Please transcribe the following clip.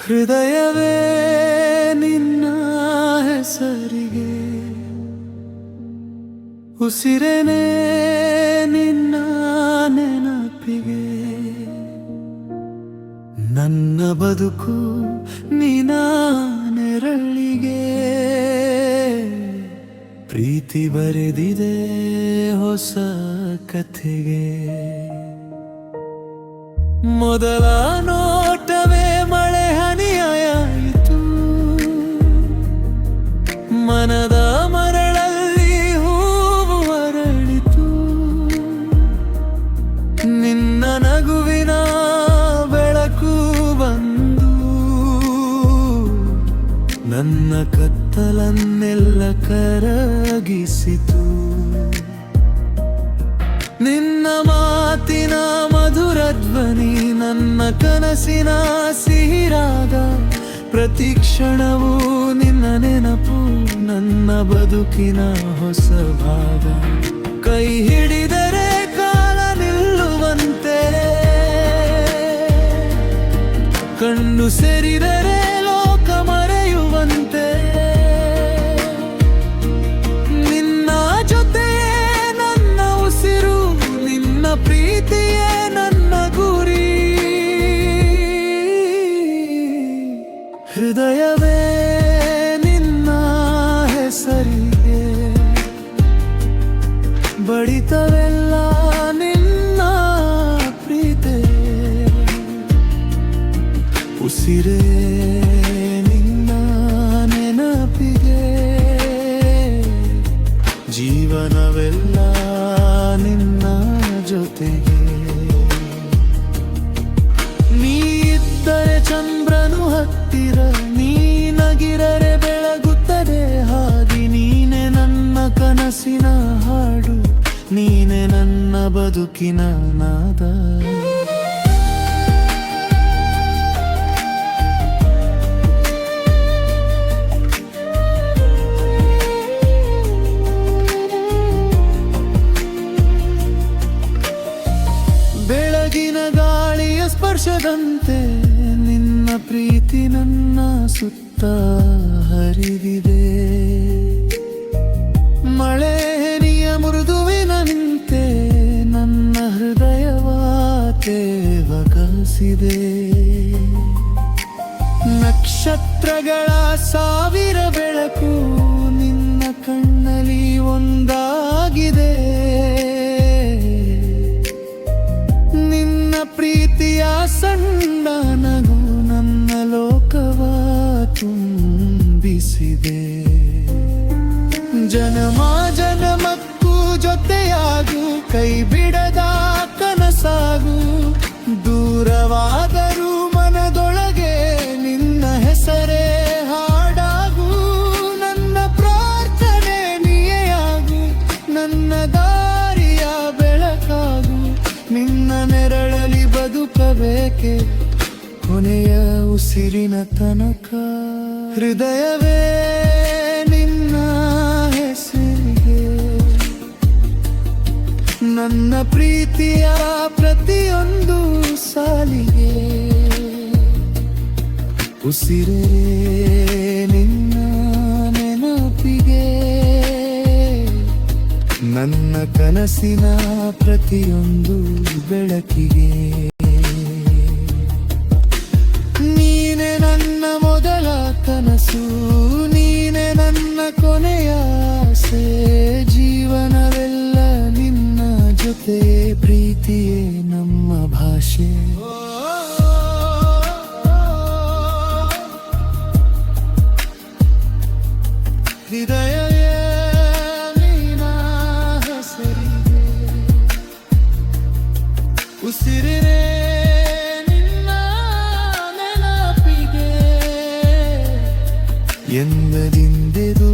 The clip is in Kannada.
ಹೃದಯವೇ ನಿನ್ನ ಹೆಸರಿಗೆ ಉಸಿರೇನೇ ನಿನ್ನ ನೆನಪಿಗೆ ನನ್ನ ಬದುಕು ನಿನ್ನ ನೆರಳಿಗೆ ಪ್ರೀತಿ ಬರೆದಿದೆ ಹೊಸ ಕಥೆಗೆ ಮೊದಲ ನೋಟವೇ ಮಳೆ ಹನಿಯಾಯಿತು ಮನದ ಮರಳಲ್ಲಿ ಹೂವು ಅರಳಿತು ನಿನ್ನ ನಗುವಿನ ಬೆಳಕು ಬಂದು ನನ್ನ ಕತ್ತಲನ್ನೆಲ್ಲ ಕರಗಿಸಿತು ನಿನ್ನ ಮಾತಿನ ಮಧುರ ಧ್ವನಿ ನನ್ನ ಕನಸಿನ ಸಿಹಿರಾಗ ಪ್ರತಿ ಕ್ಷಣವೂ ನಿನ್ನ ನೆನಪು ನನ್ನ ಬದುಕಿನ ಹೊಸ ಭಾಗ ಕೈ ಹಿಡಿದರೆ ಕಾಲ ನಿಲ್ಲುವಂತೆ ಕಣ್ಣು ಸೇರಿದರೆ ಲೋಕ ಮರೆಯುವಂತೆ ಪ್ರೀತಿಯೇ ನನ್ನ ಗುರಿ ಹೃದಯವೇ ನಿನ್ನ ಹೆಸರಿಗೆ ಬಡಿತವೆಲ್ಲ ನಿನ್ನ ಪ್ರೀತಿ ಉಸಿರೇ ನಿನ್ನ ನೆನಪಿಗೆ ಜೀವನವೆಲ್ಲ ನಿನ್ನ ಜೊತೆಗೆ ನೀ ಇದ್ದರೆ ಚಂದ್ರನು ಹತ್ತಿರ ನೀನಗಿರರೆ ಬೆಳಗುತ್ತದೆ ಹಾದಿ ನೀನೆ ನನ್ನ ಕನಸಿನ ಹಾಡು ನೀನೆ ನನ್ನ ಬದುಕಿನ ನಾದ ಬೆಳಗಿನ ಗಾಳಿಯ ಸ್ಪರ್ಶದಂತೆ ನಿನ್ನ ಪ್ರೀತಿ ನನ್ನ ಸುತ್ತ ಹರಿದಿದೆ ಮಳೆಯ ಮೃದುವಿನ ನಿಂತೆ ನನ್ನ ಹೃದಯವ ತೇವಕಸಿದೆ ನಕ್ಷತ್ರಗಳ ಸಾವಿರ ಬೆಳಕು ನಿನ್ನ ಕಣ್ಣಲ್ಲಿ ಒಂದಾಗಿದೆ ಪ್ರೀತಿಯ ಸಣ್ಣ ನಗು ನನ್ನ ಲೋಕವ ತುಂಬಿಸಿದೆ ಜನ್ಮ ಜನ್ಮಕ್ಕೂ ಜೊತೆಯಾಗು ಕೈ ಬಿಡದ ಕನಸಾಗು ದೂರವಾದರೂ ಮನದೊಳಗೆ ನಿನ್ನ ಹೆಸರೇ ಹಾಡಾಗು ನನ್ನ ಪ್ರಾರ್ಥನೆ ನೀಯಾಗು ನನ್ನ ದಾರಿಯ ಬೆಳಕಾಗು ನಿನ್ನ ನೆರಳಲಿ ಬದುಕಬೇಕೆ ಕೊನೆಯ ಉಸಿರಿನ ತನಕ ಹೃದಯವೇ ನಿನ್ನ ಹೆಸರಿಗೆ ನನ್ನ ಪ್ರೀತಿಯ ಪ್ರತಿಯೊಂದು ಸಾಲಿಗೆ ಉಸಿರೇ ನಿನ್ನ ನೆನಪಿಗೆ ನನ್ನ ಕನಸಿನ ಪ್ರತಿಯೊಂದು ಬೆಳಕಿಗೆ ನೀನೆ ನನ್ನ ಮೊದಲ ಕನಸು ನೀನೆ ನನ್ನ ಕೊನೆಯ ಆಸೆ ಜೀವನವೆಲ್ಲ ನಿನ್ನ ಜೊತೆ ಪ್ರೀತಿಯೇ ನಮ್ಮ ಭಾಷೆ ಹೃದಯ ಉಸಿರೇ ನಿನ್ನ ನೆನಪಿಗೆ ಎಂದದಿಂದೆದು